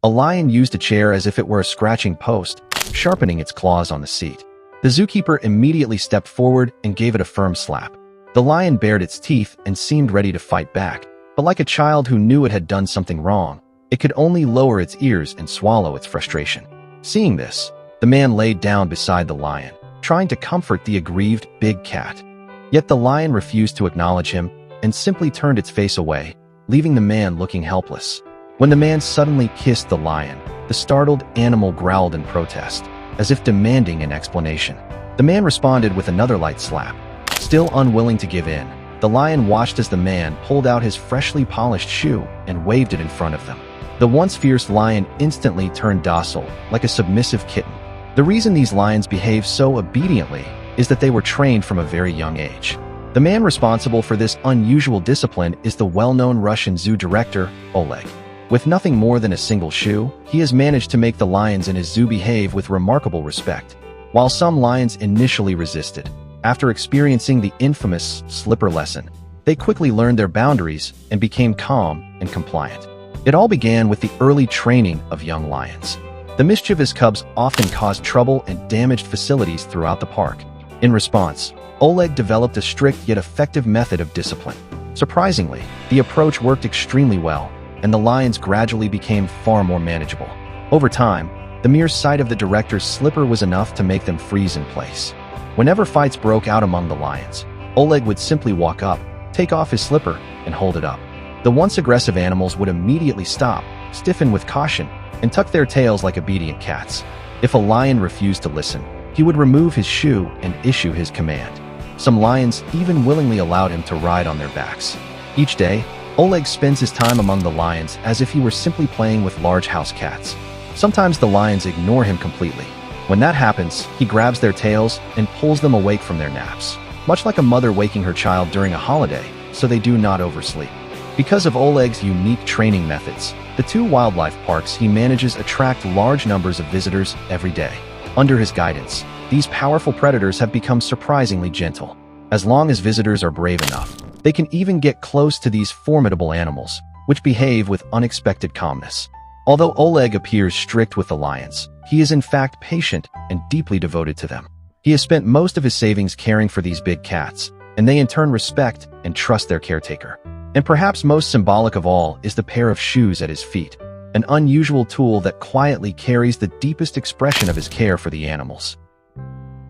A lion used a chair as if it were a scratching post, sharpening its claws on the seat. The zookeeper immediately stepped forward and gave it a firm slap. The lion bared its teeth and seemed ready to fight back, but like a child who knew it had done something wrong, it could only lower its ears and swallow its frustration. Seeing this, the man laid down beside the lion, trying to comfort the aggrieved big cat. Yet the lion refused to acknowledge him and simply turned its face away, leaving the man looking helpless. When the man suddenly kissed the lion, the startled animal growled in protest, as if demanding an explanation. The man responded with another light slap. Still unwilling to give in, the lion watched as the man pulled out his freshly polished shoe and waved it in front of them. The once fierce lion instantly turned docile, like a submissive kitten. The reason these lions behave so obediently is that they were trained from a very young age. The man responsible for this unusual discipline is the well-known Russian zoo director, Oleg. With nothing more than a single shoe, he has managed to make the lions in his zoo behave with remarkable respect. While some lions initially resisted, after experiencing the infamous slipper lesson, they quickly learned their boundaries and became calm and compliant. It all began with the early training of young lions. The mischievous cubs often caused trouble and damaged facilities throughout the park. In response, Oleg developed a strict yet effective method of discipline. Surprisingly, the approach worked extremely well, and the lions gradually became far more manageable. Over time, the mere sight of the director's slipper was enough to make them freeze in place. Whenever fights broke out among the lions, Oleg would simply walk up, take off his slipper, and hold it up. The once aggressive animals would immediately stop, stiffen with caution, and tuck their tails like obedient cats. If a lion refused to listen, he would remove his shoe and issue his command. Some lions even willingly allowed him to ride on their backs. Each day, Oleg spends his time among the lions as if he were simply playing with large house cats. Sometimes the lions ignore him completely. When that happens, he grabs their tails and pulls them awake from their naps, much like a mother waking her child during a holiday, so they do not oversleep. Because of Oleg's unique training methods, the two wildlife parks he manages attract large numbers of visitors every day. Under his guidance, these powerful predators have become surprisingly gentle. As long as visitors are brave enough, they can even get close to these formidable animals, which behave with unexpected calmness. Although Oleg appears strict with the lions, he is in fact patient and deeply devoted to them. He has spent most of his savings caring for these big cats, and they in turn respect and trust their caretaker. And perhaps most symbolic of all is the pair of shoes at his feet, an unusual tool that quietly carries the deepest expression of his care for the animals.